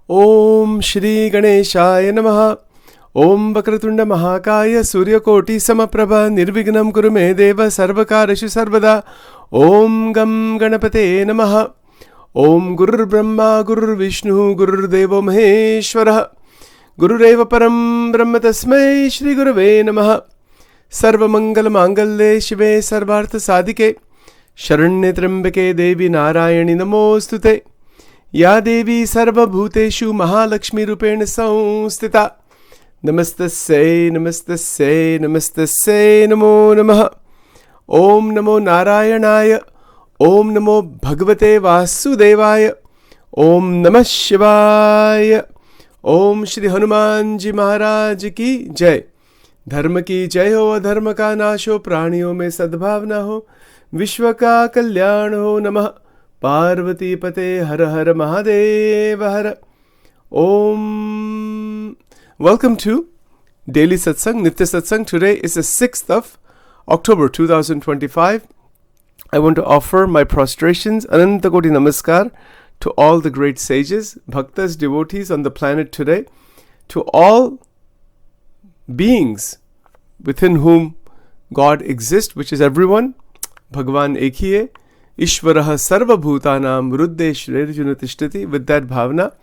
Om Shri Ganeshaya Namaha. Om Vakratunda Mahakaya Suryakoti Samaprabha Nirvignam Kurume Deva Sarvakarishu Sarvada. Om Gam Ganapate Namaha. Om Gurur Brahma Gurur Vishnu Gurur Devo Maheshwara. Gurureva Param Brahma Tasmai Shri Gurave Namaha. Sarva Mangala Mangalle Shive Sarvartha Sadike. Sharanye Trambake Devi Narayani Namostute. Ya Devi Sarva Bhuteshu Mahalakshmi Rupena Samstita. Namastasya Namastasya Namastasya Namo Namaha. Om Namo Narayanaya. Om Namo Bhagavate Vasudevaya. Om Namah Shivaya. Om Shri Hanuman Ji Maharaj Ki Jai. धर्म की जय हो, अधर्म का नाश हो, प्राणियों में सद्भावना हो, विश्व का कल्याण हो. नमः पार्वती पते हर हर महादेव हर. Om. Welcome to Daily Satsang, Nitya Satsang. Today is the 6th of October 2025. I want to offer my prostrations, Anantakoti Namaskar, to all the great sages, bhaktas, devotees on the planet today, to all beings within whom God exists, which is everyone. Bhagavan ek hi hai. Ishvaraha sarva bhutanam ruddeshwarjuna tishtati. With that bhavana,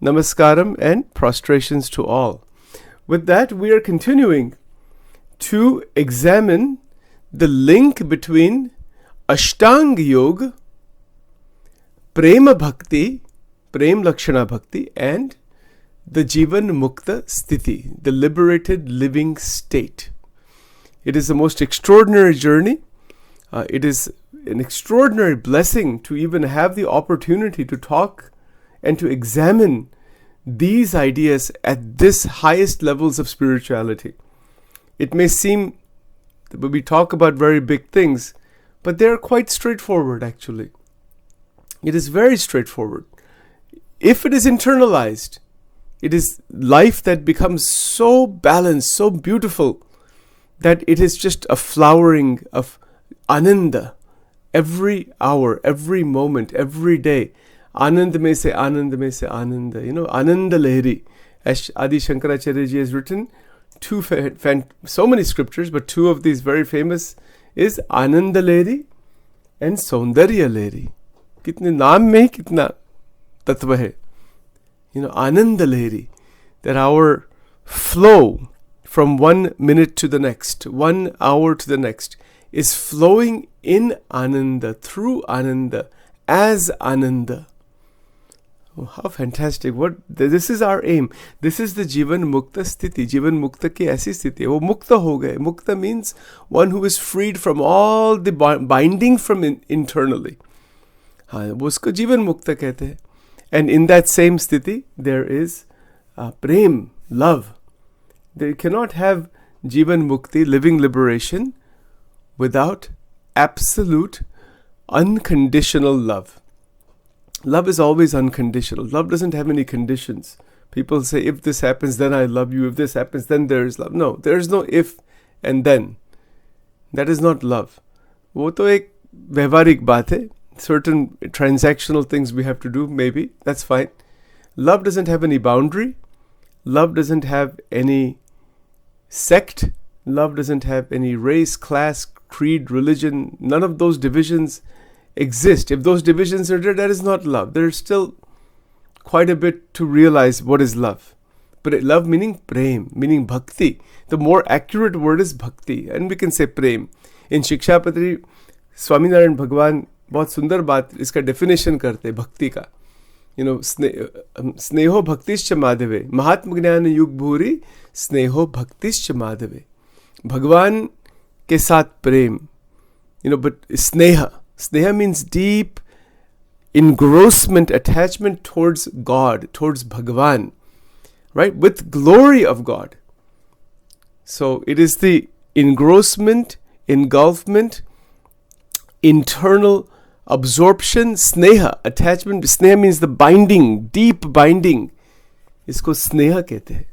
namaskaram and prostrations to all. With that, we are continuing to examine the link between Ashtanga Yoga, Prema Bhakti, Prem Lakshana Bhakti, and the Jivan Mukta Sthiti, the liberated living state. It is the most extraordinary journey. It is an extraordinary blessing to even have the opportunity to talk and to examine these ideas at this highest levels of spirituality. It may seem that we talk about very big things, but they are quite straightforward actually. It is very straightforward. If it is internalized, it is life that becomes so balanced, so beautiful, that it is just a flowering of ananda every hour, every moment, every day. Anand mein se anand mein se ananda. You know, Ananda Lahiri. As Adi Shankaracharya ji has written, so many scriptures, but two of these very famous is Ananda Lahiri and Saundarya Lahiri. Kitne naam mein kitna tattva hai. You know, Ananda Lahiri, that our flow from 1 minute to the next, 1 hour to the next, is flowing in Ananda, through Ananda, as Ananda. Oh, how fantastic. This is our aim. This is the Jivan Mukta Sthiti. Jivan Mukta ki aisi sthiti. Wo Mukta ho gaye. Mukta means one who is freed from all the binding from internally. वो उसको जीवन मुक्त कहते हैं. And in that same sthiti, there is prem, love. They cannot have jivan mukti, living liberation, without absolute, unconditional love. Love is always unconditional. Love doesn't have any conditions. People say, if this happens, then I love you. If this happens, then there is love. No, there is no if and then. That is not love. वो तो एक व्यवहारिक बात है. Certain transactional things we have to do, maybe, that's fine. Love doesn't have any boundary. Love doesn't have any sect. Love doesn't have any race, class, creed, religion. None of those divisions exist. If those divisions are there, that is not love. There is still quite a bit to realize what is love. But love meaning prem, meaning bhakti. The more accurate word is bhakti, and we can say prem. In Shikshapatri, Swaminarayan Bhagwan बहुत सुंदर बात इसका definition करते भक्ति का. You know, स्नेहो भक्तिश्च माधवे, महात्म ज्ञान युग भूरी, स्नेहो भक्तिश्च माधवे. भगवान के साथ प्रेम. यू नो, बट स्नेह means deep engrossment, attachment towards God, towards Bhagavan, right? With glory of God. So it is the engrossment, engulfment, internal absorption, sneha, attachment. Sneha means the binding, deep binding. Isko sneha kehte hai.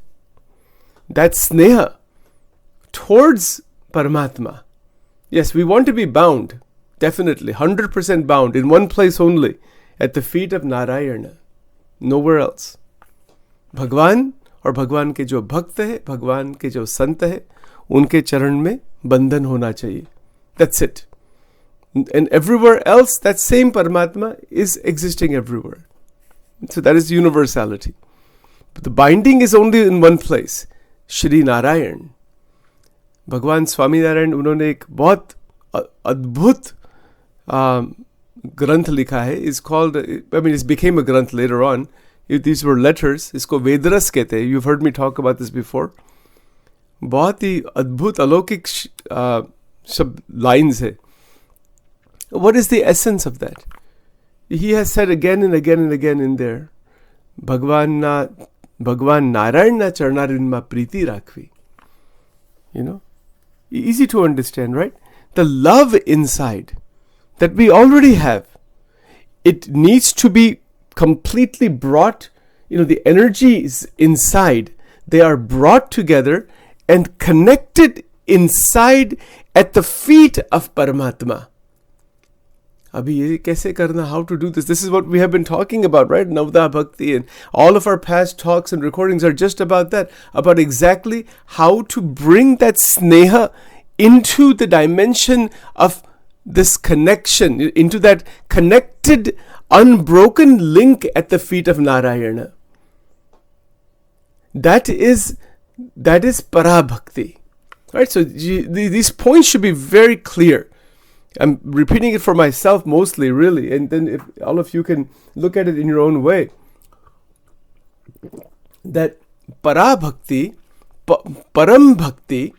That sneha towards Paramatma. Yes, we want to be bound, definitely, 100% bound in one place only, at the feet of Narayana, nowhere else. भगवान और भगवान के जो भक्त है, भगवान के जो संत है, उनके चरण में बंधन होना चाहिए. That's it. And everywhere else, that same Paramatma is existing everywhere. So that is universality. But the binding is only in one place. Shri Narayan. भगवान स्वामी नारायण, उन्होंने एक बहुत अद्भुत ग्रंथ लिखा है. It's called, I mean, it became a ग्रंथ later on. These were letters. इसको वेदरस कहते हैं. You've heard me talk about this before. बहुत ही अद्भुत अलौकिक शब्द लाइन्स है. What is the essence of that? He has said again and again and again in there, भगवान नारायण ना चरणारिंद प्रीति राखवी. You know, easy to understand, right? The love inside that we already have, it needs to be completely brought, you know, the energies inside, they are brought together and connected inside at the feet of Paramatma. Abhi ye kaise karna, how to do this? This is what we have been talking about, right? Navda Bhakti, and all of our past talks and recordings are just about that, about exactly how to bring that sneha into the dimension of this connection, into that connected, unbroken link at the feet of Narayana. That is Parabhakti. Right? So these points should be very clear. I'm repeating it for myself mostly, really, and then if all of you can look at it in your own way. That Parabhakti, Param Bhakti,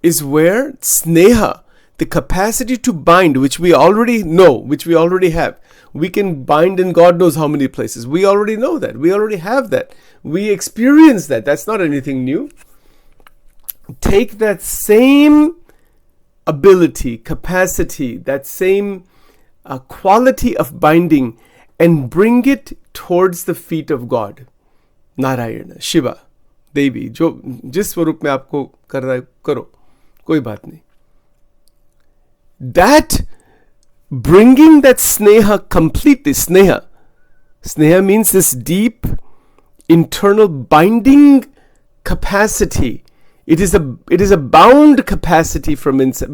is where sneha, the capacity to bind, which we already know, which we already have. We can bind in God knows how many places. We already know that. We already have that. We experience that. That's not anything new. Take that same ability, capacity, that same quality of binding, and bring it towards the feet of God. Narayana, Shiva, Devi, जो जिस स्वरूप में आपको कर रहा है करो, कोई बात नहीं. That bringing that sneha completely, sneha means this deep internal binding capacity. It is a bound capacity from inside.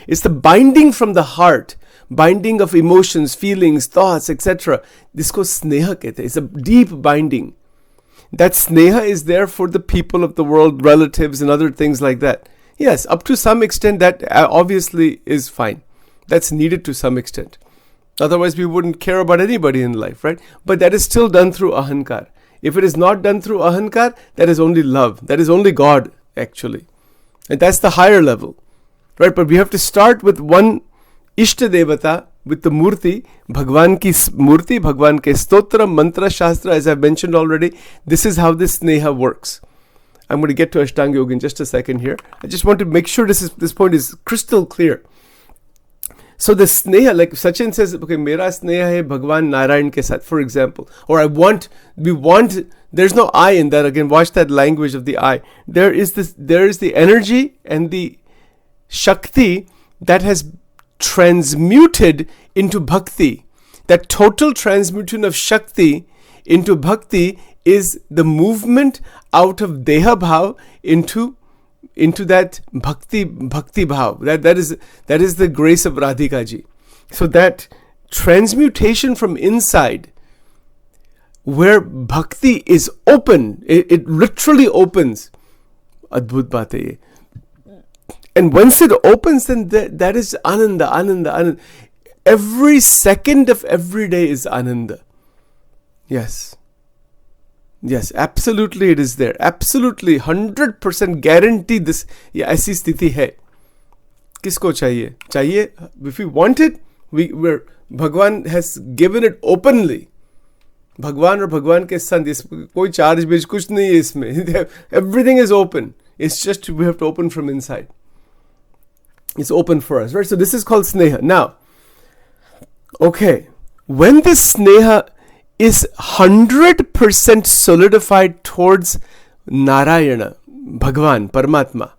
It's the binding from the heart, binding of emotions, feelings, thoughts, etc. Disko sneha kehte. It's a deep binding. That sneha is there for the people of the world, relatives and other things like that. Yes, up to some extent that obviously is fine. That's needed to some extent. Otherwise we wouldn't care about anybody in life, right? But that is still done through ahankar. If it is not done through ahankar, that is only love. That is only God, actually. And that's the higher level, right? But we have to start with one Ishta Devata, with the Murti, Bhagwan ki Murti, Bhagwan ke Stotra, Mantra, Shastra, as I've mentioned already. This is how this sneha works. I'm going to get to Ashtanga Yoga in just a second here. I just want to make sure this point is crystal clear. So the sneha, like Sachin says, okay, mera sneha hai Bhagwan Narayan ke sath, for example. Or we want, there's no I in that. Again, watch that language of the I. There is the energy and the Shakti that has transmuted into Bhakti. That total transmutation of Shakti into Bhakti is the movement out of Deha Bhav into that Bhakti Bhav. That is the grace of Radhika ji. So that transmutation from inside, where Bhakti is open, it literally opens. Adbhut baat hai ye. And once it opens, then that is Ananda. Every second of every day is Ananda. Yes, absolutely it is there. Absolutely, 100% guarantee this. ये ऐसी स्थिति है. किसको चाहिए? If we want it, Bhagwan has given it openly. भगवान और भगवान के संत, कोई चार्ज बीज कुछ नहीं है इसमें. Everything is open. It's just we have to open from inside. It's open for us, right? So this is called sneha. Now, okay, when this sneha is 100% solidified towards Narayana, Bhagwan, Paramatma,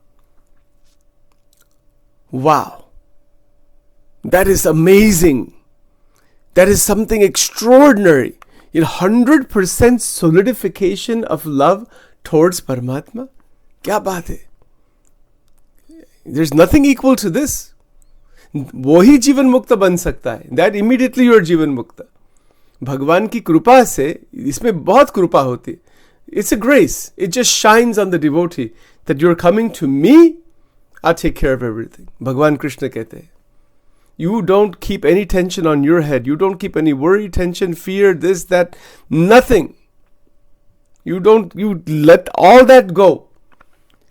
wow, that is amazing. That is something extraordinary. 100% solidification of love towards Paramatma. क्या बात है? There's nothing equal to this. वो ही जीवन मुक्त बन सकता है. That immediately you are जीवन मुक्त. भगवान की कृपा से, इसमें बहुत कृपा होती है. It's a grace. It just shines on the devotee that you're coming to me, I'll take care of everything. Bhagwan Krishna कहते हैं. You don't keep any tension on your head. You don't keep any worry, tension, fear, this, that, nothing. You let all that go.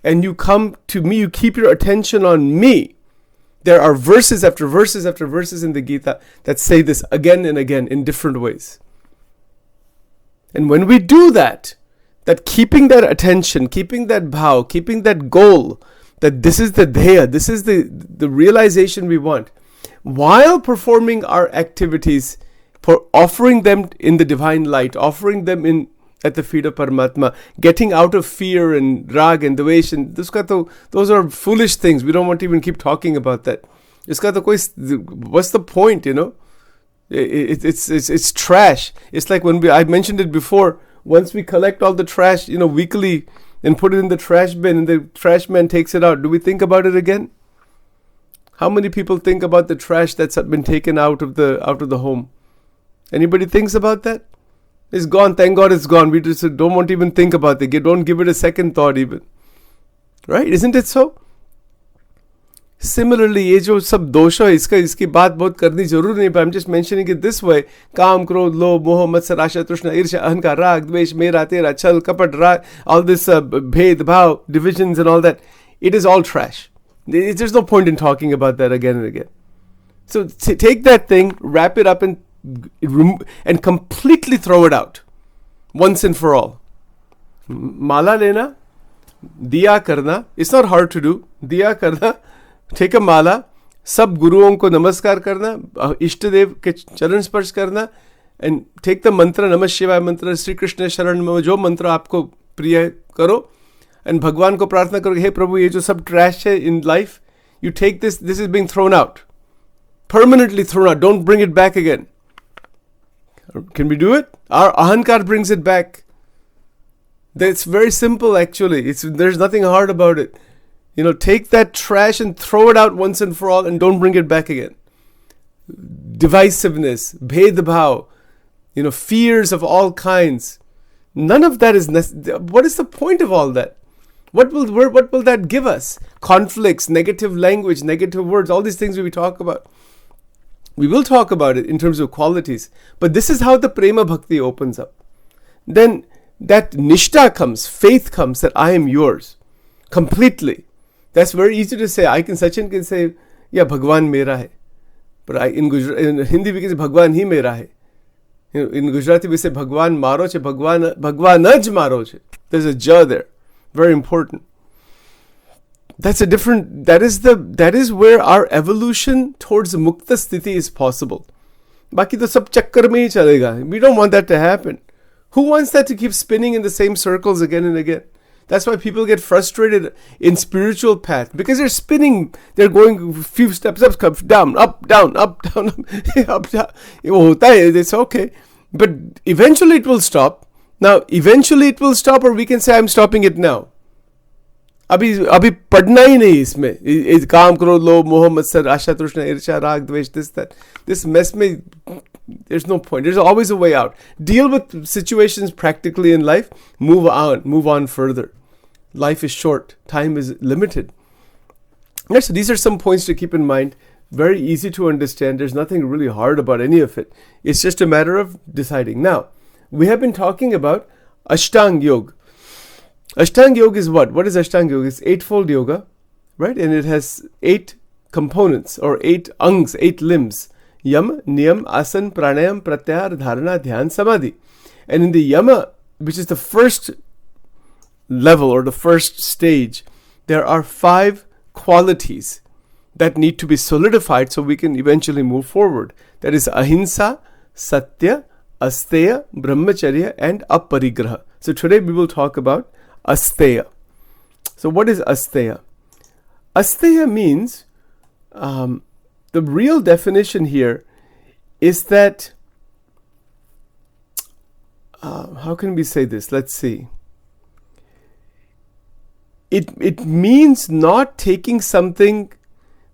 And you come to me, you keep your attention on me. There are verses after verses after verses in the Gita that say this again and again in different ways. And when we do that keeping that attention, keeping that bhav, keeping that goal, that this is the dheya, this is the realization we want, while performing our activities, for offering them in the divine light, offering them at the feet of Paramatma, getting out of fear and rag and dvesh, and those are foolish things. We don't want to even keep talking about that. What's the point, It's trash. It's like I mentioned it before, once we collect all the trash, weekly, and put it in the trash bin, and the trash man takes it out, do we think about it again? How many people think about the trash that's been taken out of the home? Anybody thinks about that? It's gone. Thank God it's gone. We just don't want to even think about it. Don't give it a second thought even. Right? Isn't it so? Similarly, ये जो सब दोष है, इसकी बात बहुत करनी जरूर नहीं, but I'm just mentioning it this way. काम, क्रोध, लोभ, मोह, मत्सर, आशा, तृष्णा, ईर्ष्या, अहंकार, राग, द्वेष, मेरा, तेरा, छल, कपट, राग, all this भेद, भाव, divisions and all that, it is all trash. There's no point in talking about that again and again. So take that thing, wrap it up, and completely throw it out once and for all. Mala lena, diya karna. It's not hard to do. Diya karna. Take a mala. सब गुरुओं को नमस्कार करना, इष्ट देव के चरण स्पर्श करना, and take the mantra, नमः शिवाय मंत्र, श्री कृष्ण शरण में जो मंत्र आपको प्रिय करो, and भगवान को प्रार्थना करो, हे प्रभु, ये जो सब trash है in life, you take this is being thrown out, permanently thrown out, don't bring it back again. Can we do it? Our ahankar brings it back. That's very simple actually. There's nothing hard about it. Take that trash and throw it out once and for all, and don't bring it back again. Divisiveness, bhedbhav, fears of all kinds. None of that is necessary. What is the point of all that? What will that give us? Conflicts, negative language, negative words, all these things we talk about. We will talk about it in terms of qualities. But this is how the prema bhakti opens up. Then that nishta comes, faith comes, that I am yours completely. That's very easy to say. Sachin can say, yeah, Bhagwan mera hai. But in Hindi we can say, Bhagwan hi mera hai. In Gujarati we say, Bhagwan maro che, Bhagwanaj maro che. There's a ja there. Very important. That is where our evolution towards mukta sthiti is possible. Baki to sab chakkar mein hi chalega. We don't want that to happen. Who wants that to keep spinning in the same circles again and again? That's why people get frustrated in spiritual path, because they're spinning, they're going a few steps up, down, up, down, up, down, up, down. It's okay. But eventually it will stop. Now, eventually it will stop, or we can say, I'm stopping it now. अभी पढ़ना ही नहीं इसमें, काम क्रोध लोभ मोह मत्सर आशा तृष्णा ईर्ष्या राग द्वेष, this mess में, there's no point. There's always a way out. Deal with situations practically in life. Move on further. Life is short. Time is limited. So these are some points to keep in mind. Very easy to understand. There's nothing really hard about any of it. It's just a matter of deciding. Now, we have been talking about Ashtanga Yoga. Ashtanga Yoga is what? What is Ashtanga Yoga? It's eightfold yoga, right? And it has 8 components, or 8 angs, 8 limbs. Yama, Niyam, Asan, Pranayam, Pratyahar, Dharana, Dhyan, Samadhi. And in the Yama, which is the first level or the first stage, there are 5 qualities that need to be solidified so we can eventually move forward. That is Ahimsa, Satya, Asteya, Brahmacharya, and Aparigraha. So today we will talk about Asteya. So what is Asteya? Asteya means, the real definition here is that how can we say this? Let's see. It means not taking something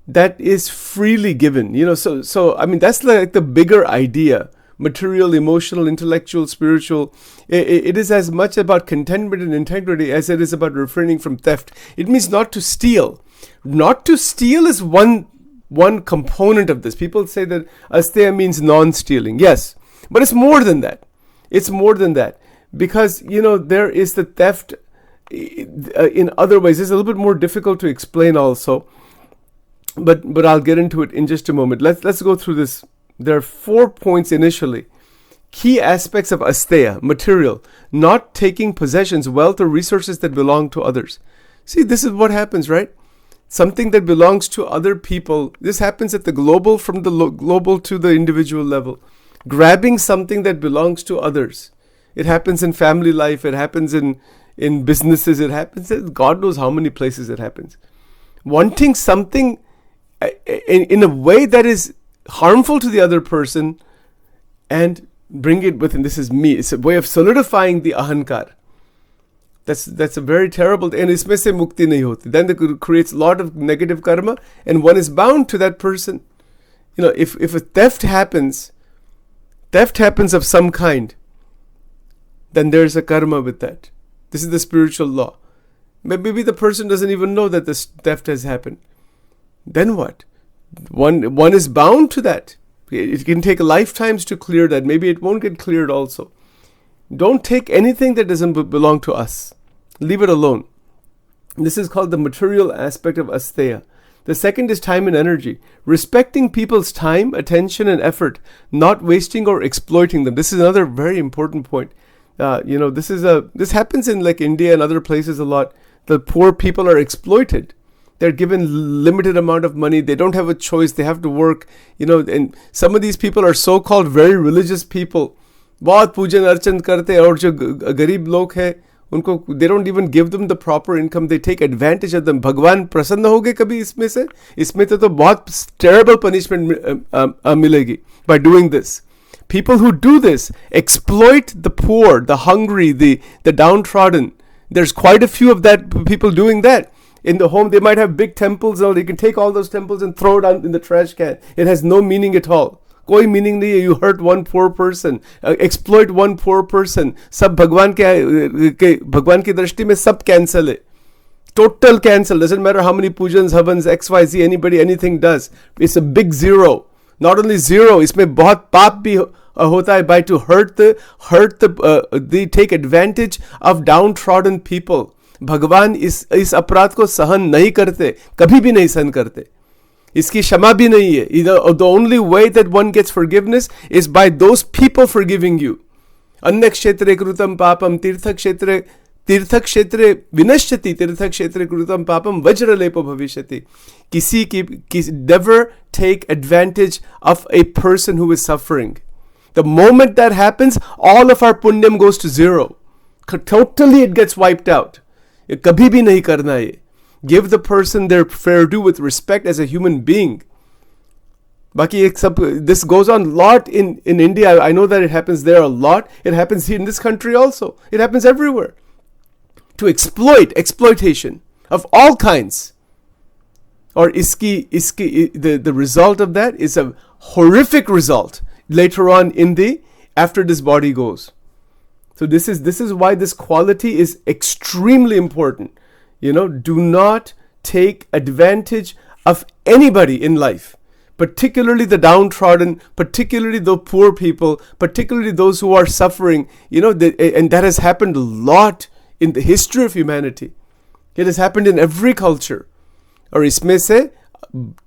that is freely given. So I mean, that's like the bigger idea. Material, emotional, intellectual, spiritual. It is as much about contentment and integrity as it is about refraining from theft. It means not to steal. Not to steal is one component of this. People say that asteya means non-stealing. Yes, but it's more than that. It's more than that. Because, there is the theft in other ways. It's a little bit more difficult to explain also. But I'll get into it in just a moment. Let's go through this. There are 4 points initially. Key aspects of asteya, material, not taking possessions, wealth, or resources that belong to others. See, this is what happens, right? Something that belongs to other people. This happens at the global, from the global to the individual level. Grabbing something that belongs to others. It happens in family life. It happens in businesses. It happens in God knows how many places it happens. Wanting something in a way that is harmful to the other person and bring it within. This is me. It's a way of solidifying the ahankar. That's a very terrible, and isme se mukti nahi hoti. Then it creates a lot of negative karma, and one is bound to that person. If a theft happens of some kind, then there's a karma with that. This is the spiritual law. Maybe the person doesn't even know that this theft has happened. Then what? One is bound to that. It can take lifetimes to clear that. Maybe it won't get cleared also. Don't take anything that doesn't belong to us. Leave it alone. This is called the material aspect of asteya. The second is time and energy. Respecting people's time, attention, and effort, not wasting or exploiting them. This is another very important point. This happens in like India and other places a lot. The poor people are exploited. They're given limited amount of money. They don't have a choice. They have to work. And some of these people are so-called very religious people. बहुत पूजन अर्चन करते और जो गरीब लोग हैं उनको they don't even give them the proper income. They take advantage of them. भगवान प्रसन्न होगे कभी इसमें से? इसमें तो बहुत terrible punishment मिलेगी by doing this. People who do this exploit the poor, the hungry, the downtrodden. There's quite a few of that people doing that. In the home, they might have big temples, or they can take all those temples and throw it out in the trash can. It has no meaning at all. कोई meaning नहीं है. You hurt one poor person, exploit one poor person. सब भगवान की दृष्टि में सब cancel है. Total cancel. Doesn't matter how many pujans, havans, XYZ, anybody, anything does. It's a big zero. Not only zero, इसमें बहुत पाप भी होता है by to they take advantage of downtrodden people. भगवान इस अपराध को सहन नहीं करते, कभी भी नहीं सहन करते. इसकी क्षमा भी नहीं है. The only way that one gets forgiveness is by those people forgiving you. अन्य क्षेत्रे कृतं पापम तीर्थ क्षेत्रे विनश्यति तीर्थ क्षेत्रे कृतं पापम वज्रलेपो भविष्यति. Never take advantage of a person who is suffering. The moment that happens, all of our punyam goes to zero. Totally it gets wiped out. कभी भी नहीं करना है. Give the person their fair due with respect as a human being. बाकी this goes on a lot in India. I know that it happens there a lot. It happens here in this country also. It happens everywhere. To exploitation of all kinds. Or the result of that is a horrific result later on after this body goes. So this is why this quality is extremely important. Do not take advantage of anybody in life, particularly the downtrodden, particularly the poor people, particularly those who are suffering. And that has happened a lot in the history of humanity. It has happened in every culture. Or इसमें से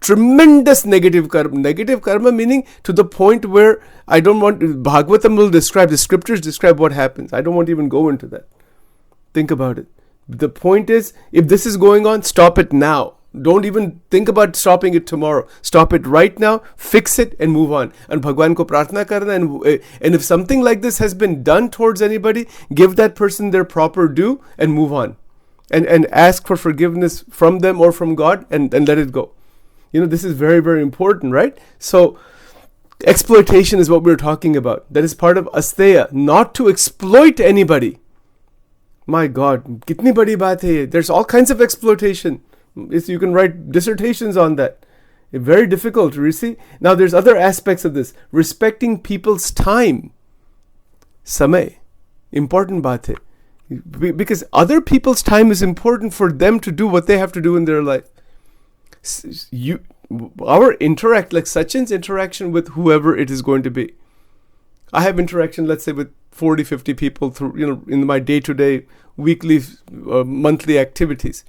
tremendous negative karma, meaning to the point where I don't want, Bhagavatam will describe, the scriptures describe what happens. I don't want to even go into that. Think about it. The point is, if this is going on, stop it now. Don't even think about stopping it tomorrow. Stop it right now, fix it, and move on. And Bhagwan ko prarthana karna, and if something like this has been done towards anybody, give that person their proper due and move on. And ask for forgiveness from them or from God, and let it go. This is very, very important, right? So Exploitation is what we're talking about. That is part of asteya, not to exploit anybody. My God, kitni badi baat hai ye? There's all kinds of exploitation. You can write dissertations on that. Very difficult, you see. Now there's other aspects of this. Respecting people's time. Samay. Important baat hai. Because other people's time is important for them to do what they have to do in their life. Our like Sachin's interaction with whoever it is going to be. I have interaction, let's say, with 40, 50 people through, in my day-to-day, weekly, monthly activities.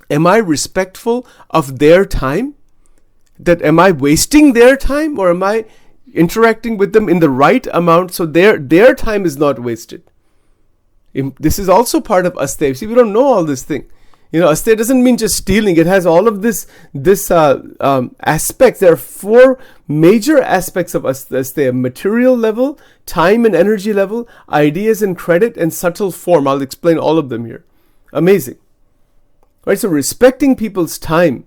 Am I respectful of their time? That am I wasting their time, or am I interacting with them in the right amount so their time is not wasted? This is also part of asteya. See, we don't know all this thing. Asteya doesn't mean just stealing. It has all of this aspects. There are 4 major aspects of asteya: material level, time and energy level, ideas and credit, and subtle form. I'll explain all of them here. Amazing. Right? So respecting people's time,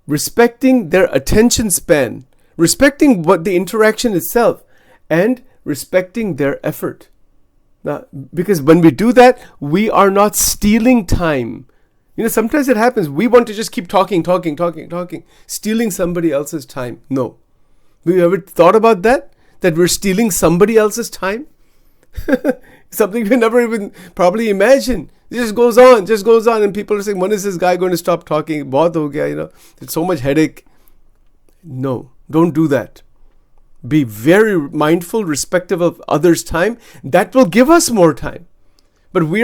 respecting their attention span, respecting what the interaction itself, and respecting their effort. Now, because when we do that, we are not stealing time. Sometimes it happens. We want to just keep talking, stealing somebody else's time. No. Have you ever thought about that? That we're stealing somebody else's time? Something we never even probably imagined. It just goes on, and people are saying, when is this guy going to stop talking? Bahut ho gaya, it's so much headache. No, don't do that. Be very mindful, respectful of others' time. That will give us more time. But we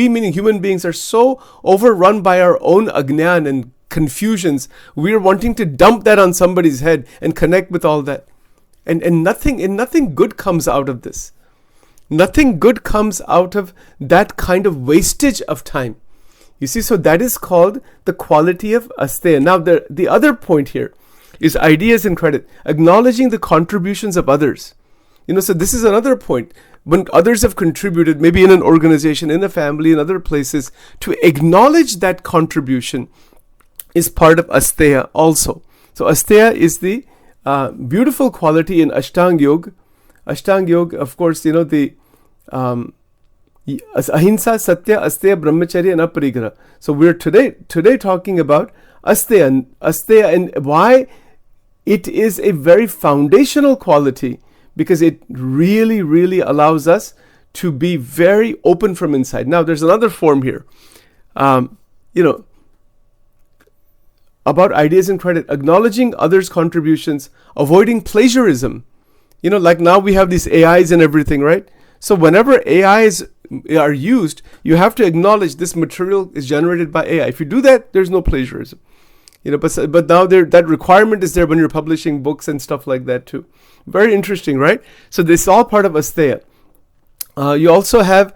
meaning human beings, are so overrun by our own agnan and confusions. We are wanting to dump that on somebody's head and connect with all that. And nothing good comes out of this. Nothing good comes out of that kind of wastage of time. You see, so that is called the quality of asteya. Now, the other point here is ideas and credit. Acknowledging the contributions of others. So this is another point. When others have contributed, maybe in an organization, in a family, in other places, to acknowledge that contribution is part of asteya also. So asteya is the beautiful quality in Ashtanga Yoga. Ashtanga Yoga, of course, the ahimsa, satya, asteya, brahmacharya, and aparigraha. So we're today talking about asteya and why it is a very foundational quality, because it really, really allows us to be very open from inside. Now, there's another form here. About ideas and credit, acknowledging others' contributions, avoiding plagiarism. Like now we have these AIs and everything, right? So whenever AIs are used, you have to acknowledge this material is generated by AI. If you do that, there's no plagiarism. But now that requirement is there when you're publishing books and stuff like that too. Very interesting, right? So this is all part of asteya. You also have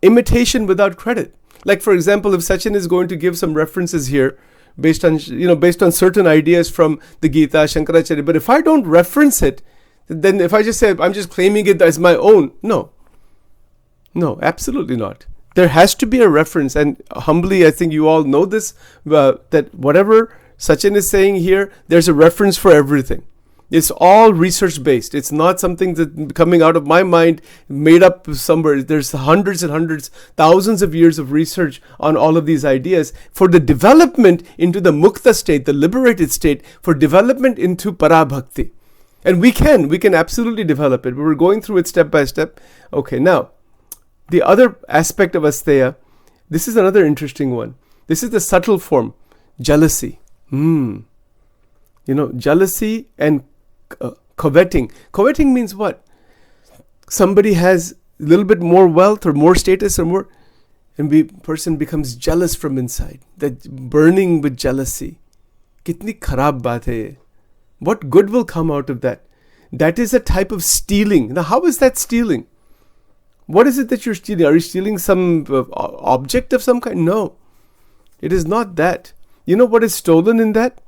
imitation without credit. Like, for example, if Sachin is going to give some references here based on certain ideas from the Gita, Shankaracharya, but if I don't reference it, then if I just say I'm just claiming it as my own, no, absolutely not. There has to be a reference, and humbly, I think you all know this, that whatever Sachin is saying here, there's a reference for everything. It's all research-based. It's not something that coming out of my mind, made up somewhere. There's hundreds and hundreds, thousands of years of research on all of these ideas for the development into the mukta state, the liberated state, for development into parabhakti. And we can absolutely develop it. We're going through it step by step. Okay, now, the other aspect of asteya, this is another interesting one. This is the subtle form, jealousy. Jealousy and coveting. Coveting means what? Somebody has a little bit more wealth or more status or more, and the person becomes jealous from inside. That burning with jealousy. Kitni kharab baat hai ye? What good will come out of that? That is a type of stealing. Now, how is that stealing? What is it that you're stealing? Are you stealing some object of some kind? No, it is not that. You know what is stolen in that?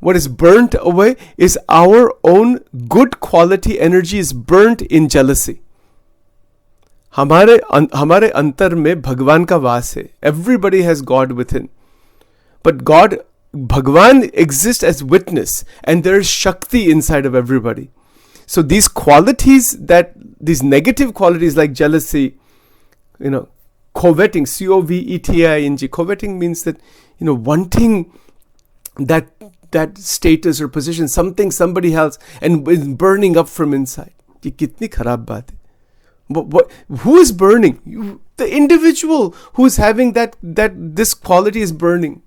What is burnt away is our own good quality energy is burnt in jealousy. हमारे अंतर में भगवान का वास है. Everybody has God within. But God Bhagwan exists as witness, and there is Shakti inside of everybody. So these qualities, these negative qualities like jealousy, coveting, coveting. Coveting means that, wanting that status or position, somebody else, and burning up from inside. ये कितनी खराब बात है. Who is burning? The individual who is having that this quality is burning.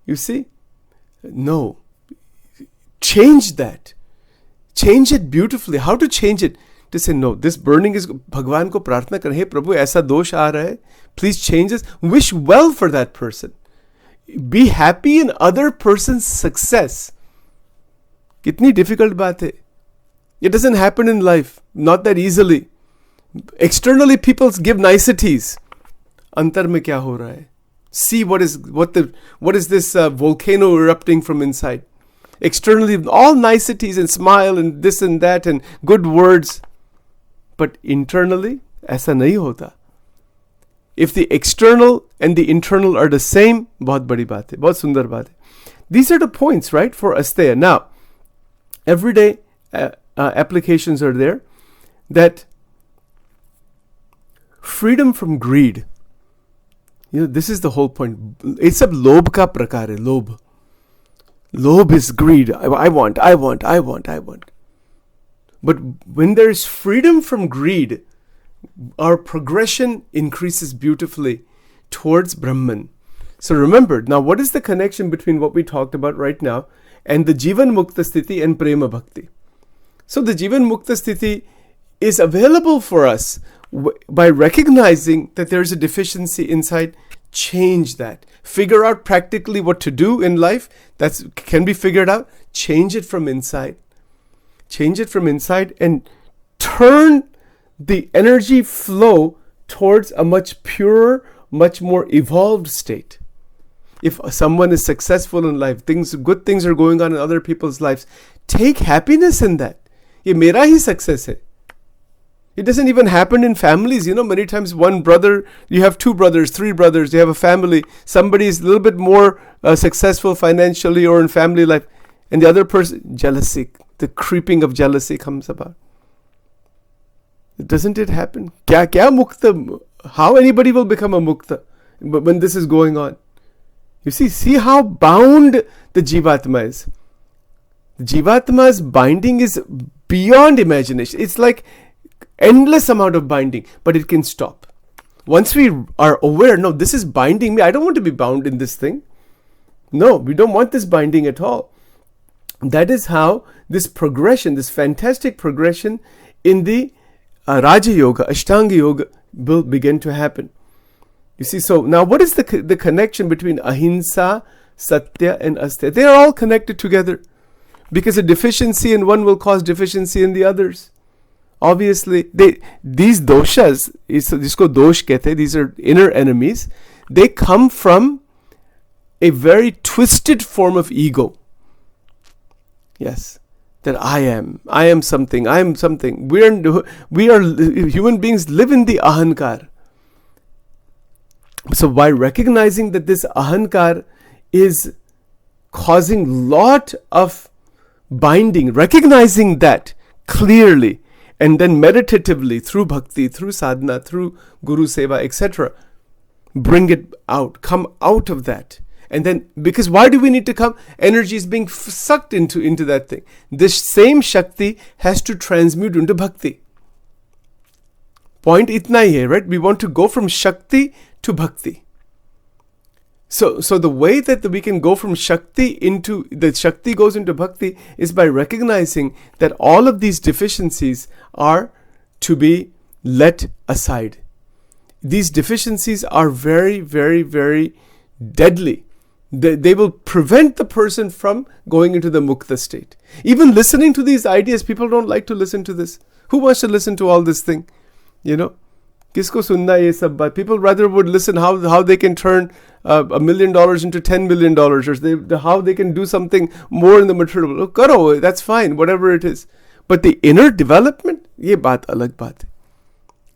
You see? No. Change that. Change it beautifully. How to change it? To say, no, this burning is, Bhagwan ko prarthna kar, hey Prabhu, aisa dosh aa raha hai. Please change this. Wish well for that person. Be happy in other person's success. Kitni difficult baat hai. It doesn't happen in life. Not that easily. Externally, people give niceties. Antar mein kya ho raha hai? See what is this volcano erupting from inside. Externally, all niceties and smile and this and that and good words. But internally, aisa nahi hota. If the external and the internal are the same, bahut badi baat hai, bahut sundar baat hai. These are the points, right, for asteya. Now, everyday applications are there. That freedom from greed. This is the whole point. It's a lobh ka prakar hai, lobh. Lobh is greed. I want. But when there is freedom from greed, our progression increases beautifully towards Brahman. So remember, now what is the connection between what we talked about right now and the Jivan Mukta Sthiti and Prema Bhakti? So the Jivan Mukta Sthiti is available for us by recognizing that there is a deficiency inside. Change that. Figure out practically what to do in life. That can be figured out. Change it from inside. Change it from inside and turn the energy flow towards a much purer, much more evolved state. If someone is successful in life, good things are going on in other people's lives, take happiness in that. Ye mera hi success hai. It doesn't even happen in families. Many times one brother, you have 2 brothers, 3 brothers, you have a family. Somebody is a little bit more successful financially or in family life. And the other person, jealousy, the creeping of jealousy comes about. Doesn't it happen? Kya mukta? How anybody will become a mukta when this is going on? You see how bound the Jivatma is. The Jivatma's binding is beyond imagination. It's like endless amount of binding, but it can stop. Once we are aware, no, this is binding me. I don't want to be bound in this thing. No, we don't want this binding at all. That is how this progression, this fantastic progression in the Raja Yoga, Ashtanga Yoga will begin to happen. You see, so now what is the connection between Ahimsa, Satya and Asteya? They are all connected together because a deficiency in one will cause deficiency in the others. Obviously, these doshas, jisko dosh kehte hain, these are inner enemies. They come from a very twisted form of ego. Yes, that I am something. We are human beings live in the ahankar. So by recognizing that this ahankar is causing lot of binding, recognizing that clearly, and then meditatively through bhakti, through sadhana, through guru seva, etc., bring it out, come out of that. And then, because why do we need to come? Energy is being sucked into that thing. This same Shakti has to transmute into bhakti. Point itna hi hai, right? We want to go from Shakti to bhakti. So the way that we can go from Shakti goes into bhakti is by recognizing that all of these deficiencies are to be let aside. These deficiencies are very, very, very deadly. They will prevent the person from going into the mukta state. Even listening to these ideas, people don't like to listen to this. Who wants to listen to all this thing? Kisko sunna ye sab baat? People rather would listen how they can turn $1 million into $10 million, or how they can do something more in the material. Karo, that's fine, whatever it is. But the inner development, ye baat alag baat.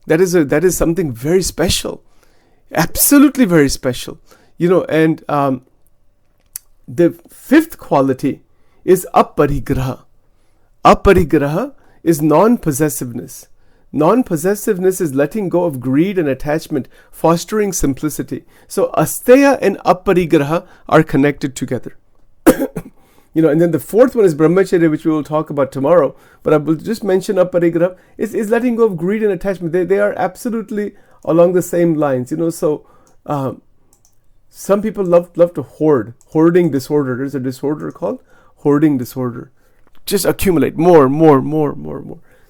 That is something very special, absolutely very special. And the fifth quality is aparigraha. Aparigraha is non-possessiveness. Non-possessiveness is letting go of greed and attachment, fostering simplicity. So asteya and aparigraha are connected together. And then the fourth one is brahmacharya, which we will talk about tomorrow. But I will just mention aparigraha is letting go of greed and attachment. They are absolutely along the same lines. So some people love to hoard. Hoarding disorder. There's a disorder called hoarding disorder. Just accumulate more.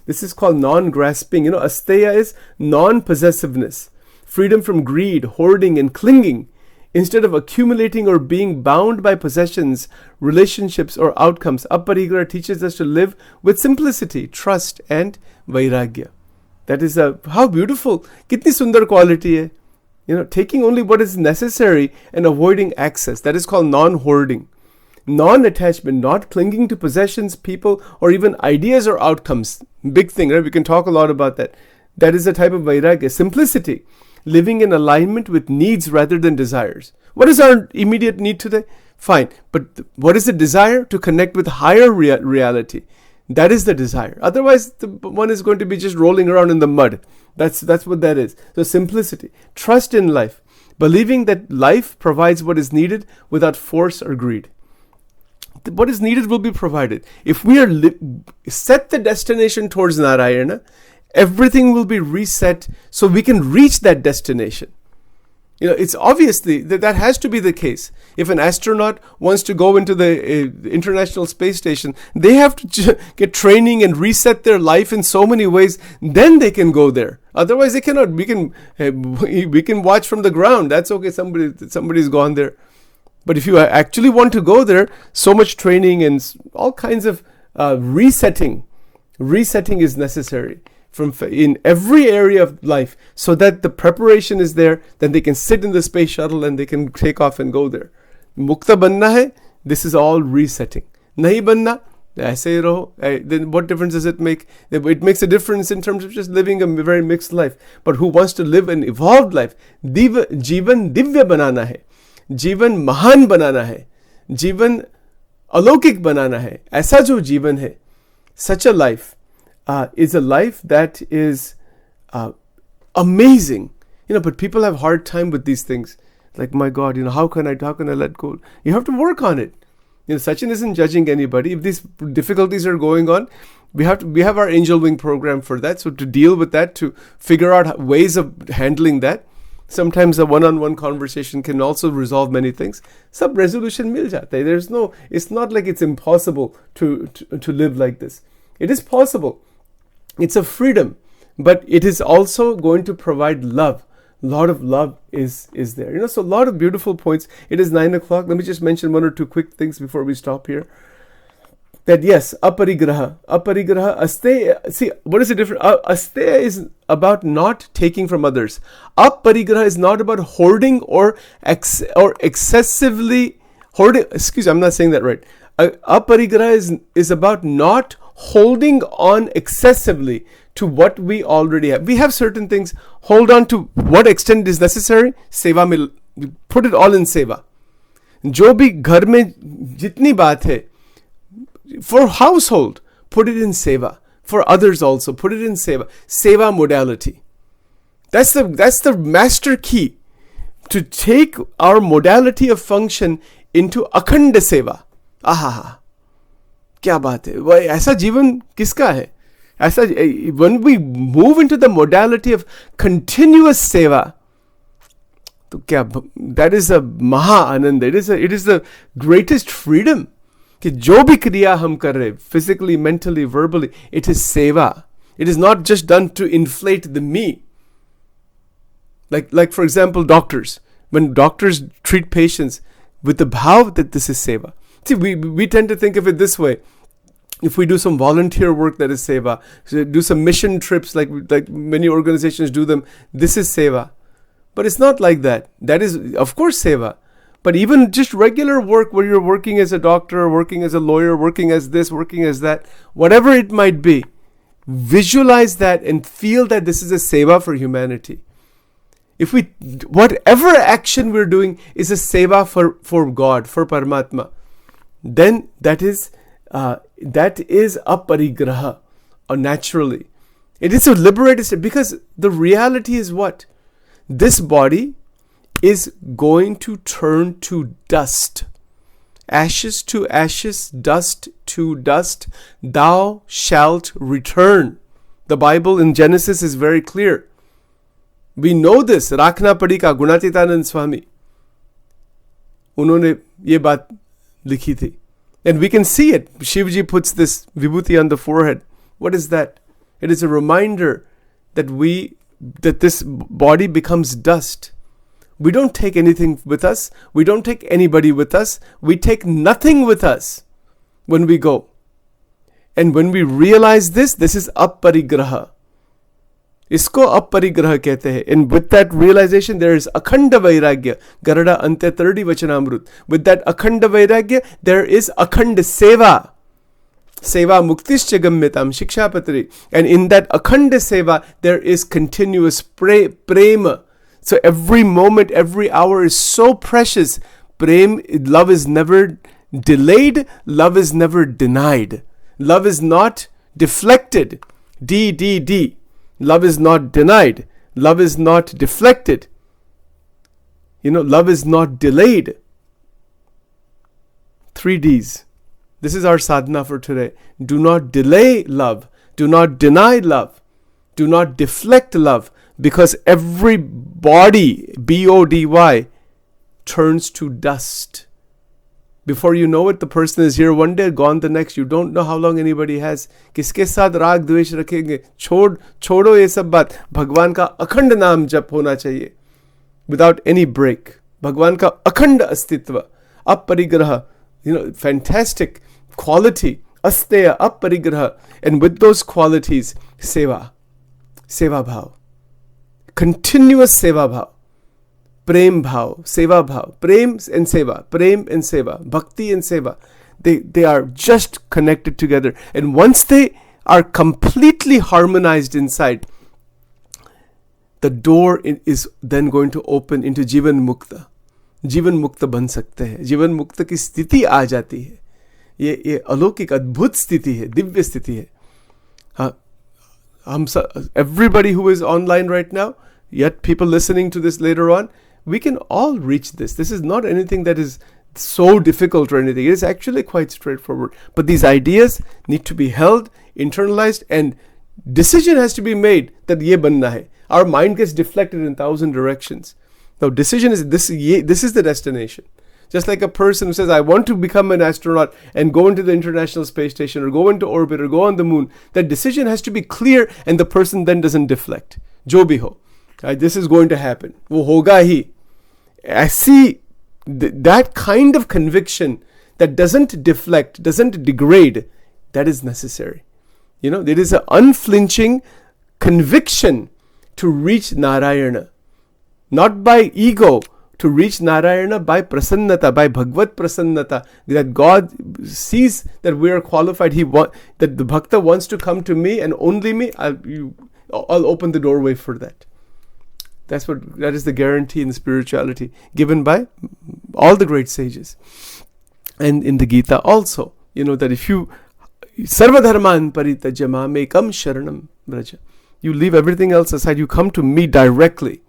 This is called non-grasping. Asteya is non-possessiveness, freedom from greed, hoarding, and clinging. Instead of accumulating or being bound by possessions, relationships, or outcomes, aparigraha teaches us to live with simplicity, trust, and vairagya. That is how beautiful, kitni sundar quality hai. Taking only what is necessary and avoiding excess. That is called non-hoarding. Non-attachment, not clinging to possessions, people, or even ideas or outcomes. Big thing, right? We can talk a lot about that. That is a type of vairagya. Simplicity, living in alignment with needs rather than desires. What is our immediate need today? Fine. But what is the desire? To connect with higher reality. That is the desire. Otherwise, the one is going to be just rolling around in the mud. That's what that is. So simplicity, trust in life, believing that life provides what is needed without force or greed. What is needed will be provided. If we are set the destination towards Narayana, everything will be reset so we can reach that destination. It's obviously that has to be the case. If an astronaut wants to go into the International Space Station, they have to get training and reset their life in so many ways, then they can go there. Otherwise, they cannot. We can watch from the ground. That's okay. Somebody's gone there. But if you actually want to go there, so much training and all kinds of resetting is necessary in every area of life, so that the preparation is there. Then they can sit in the space shuttle and they can take off and go there. Mukta banna hai. This is all resetting. Nahi banna, aise hi raho. Then what difference does it make? It makes a difference in terms of just living a very mixed life. But who wants to live an evolved life? Jivan divya banana hai. जीवन महान बनाना है, जीवन अलौकिक बनाना है. ऐसा जो जीवन है, such a life is a life that is amazing. But people have hard time with these things. Like, my God, how can I let go? You have to work on it. Sachin isn't judging anybody. If these difficulties are going on, we have our angel wing program for that. So to deal with that, to figure out ways of handling that. Sometimes a one-on-one conversation can also resolve many things. Sab resolution mil jata hai. It's not like it's impossible to live like this. It is possible. It's a freedom, but it is also going to provide love. A lot of love is there. So a lot of beautiful points. It is 9 o'clock. Let me just mention one or two quick things before we stop here. That yes, aparigraha, asteya. See, what is the difference? Asteya is about not taking from others. Aparigraha is not about hoarding or excessively hoarding. Excuse me, I'm not saying that right. Aparigraha is about not holding on excessively to what we already have. We have certain things. Hold on to what extent is necessary. Seva mein, put it all in seva. Jo bhi ghar mein jitni baat hai. For household, put it in seva. For others also, put it in seva. Seva modality. That's the master key. To take our modality of function into akhand seva. Aha. Kya baat hai? Aisa जीवन किसका है? ऐसा, when we move into the modality of continuous seva, तो क्या, that is a maha anand. It is the greatest freedom. कि जो भी क्रिया हम कर रहे, physically, mentally, verbally, it is seva. It is not just done to inflate the me. Like for example, doctors. When doctors treat patients with the bhav that this is seva. See, we tend to think of it this way. If we do some volunteer work, that is seva. So do some mission trips like many organizations do them, this is seva. But it's not like that. That is, of course, seva. But even just regular work where you're working as a doctor, working as a lawyer, working as this, working as that, whatever it might be, visualize that and feel that this is a seva for humanity. if we, whatever action we're doing is a seva for God, for Paramatma, then that is aparigraha, or naturally. It is a liberated state, because the reality is what? This body is going to turn to dust. Ashes to ashes, dust to dust, thou shalt return. The Bible in Genesis is very clear. We know this. Rakhna Padika, Gunatitanand Swami, उन्होंने ये बात लिखी थी. And we can see it. Shivji puts this vibhuti on the forehead. What is that? It is a reminder that this body becomes dust. We don't take anything with us. We don't take anybody with us. We take nothing with us when we go. And when we realize this is aparigraha. Isko aparigraha kehte hai. And with that realization, there is akhanda vairagya. Garada ante 30 vachanamrut. With that akhanda vairagya, there is akhanda seva. Seva muktischa gamyatam shikshapatri. And in that akhanda seva, there is continuous prema. So every moment, every hour is so precious. Love is never delayed. Love is never denied. Love is not deflected. D. Love is not denied. Love is not deflected. Love is not delayed. 3 Ds. This is our sadhana for today. Do not delay love. Do not deny love. Do not deflect love. Because every body, body, turns to dust. Before you know it, the person is here one day, gone the next. You don't know how long anybody has. किसके साथ राग द्वेष रखेंगे? छोड़ो ये सब बात. भगवान का अखंड नाम जप होना चाहिए. Without any break. भगवान का अखंड अस्तित्व. अपरिग्रह. Fantastic quality. Asteya, अपरिग्रह. And with those qualities, seva. Seva bhav. Continuous seva bhav. Prem bhav, seva bhav, prem and seva, bhakti and seva. They are just connected together. And once they are completely harmonized inside, the door is then going to open into Jivan Mukta. Jivan Mukta ban sakte hai. Jivan Mukta ki sthiti aa jati hai. ये अलौकिक अद्भुत स्थिति है, दिव्य स्थिति है. Everybody who is online right now, yet people listening to this later on, we can all reach this. This is not anything that is so difficult or anything. It is actually quite straightforward. But these ideas need to be held, internalized, and decision has to be made that ye banna hai. Our mind gets deflected in 1,000 directions. Now decision is this is the destination. Just like a person who says, I want to become an astronaut and go into the International Space Station or go into orbit or go on the moon. That decision has to be clear and the person then doesn't deflect. Jo bhi ho. This is going to happen. Wo hoga hi. I see that kind of conviction that doesn't deflect, doesn't degrade, that is necessary. There is an unflinching conviction to reach Narayana. Not by ego, to reach Narayana by prasannata, by Bhagavad prasannata, that God sees that we are qualified. That the bhakta wants to come to me and only me. I'll open the doorway for that. That is the guarantee in spirituality given by all the great sages. And in the Gita also, that if you sarvadharman parityajya mamekam sharanam vraja, you leave everything else aside, you come to me directly.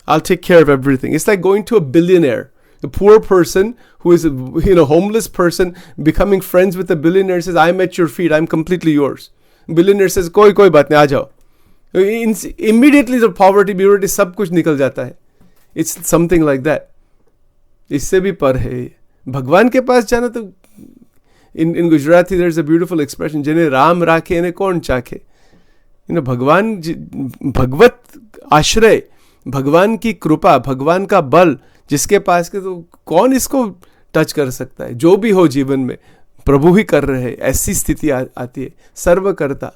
I'll take care of everything. It's like going to a billionaire. The poor person who is a homeless person becoming friends with a billionaire says, I'm at your feet, I'm completely yours. Billionaire says, koi baat nahi, aa jao. Immediately the poverty, beauty, सब कुछ निकल जाता है. It's something like that. इससे भी पर है. भगवान के पास जाना तो in Gujarati there's a beautiful expression, जिन्हें राम राखे इन्हें कौन चाखे. भगवान भगवत आश्रय, भगवान की कृपा, भगवान का बल जिसके पास के, तो कौन इसको टच कर सकता है. जो भी हो जीवन में प्रभु ही कर रहे हैं. ऐसी स्थिति आती है. सर्वकर्ता,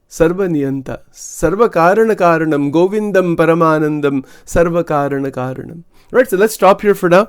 सर्वनियंता, सर्व कारण कारणम, गोविंदम परमानंदम, सर्व कारण कारणम. Right, so let's stop here for now.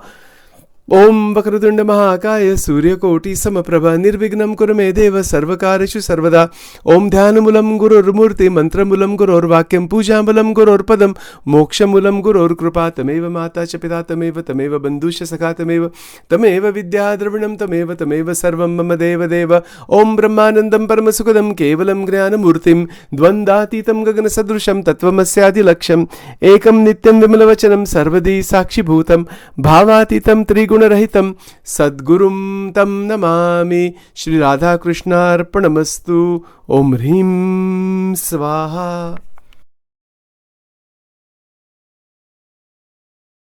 ओम वक्रतुंड महाकाय सूर्यकोटि समप्रभ निर्विघ्नं कुरु मे देव सर्वकार्येषु सर्वदा। ओम ध्यानमूलं गुरुर्मूर्ति मंत्रमूलं गुरोर्वाक्यं पूजामूलं गुरोर्पदं मोक्षमूलं गुरोर्कृपा। तमेव माता च पिता तमेव बन्धुश्च सखा तमेव विद्या द्रविणं तमेव सर्वं मम देव देव। ओम ब्रह्मानन्दं परमसुखदं केवलं ज्ञानमूर्तिं द्वन्द्वातीतं गगनसदृशं तत्त्वमस्यादिलक्ष्यम् एकं नित्यं विमलवचनं सर्वदी साक्षिभूतं भावातीतं त्रिगुणरहितं सद्गुरुं तं नमामि। श्री राधा कृष्णार्पणमस्तु। ओम ह्रीं स्वाहा।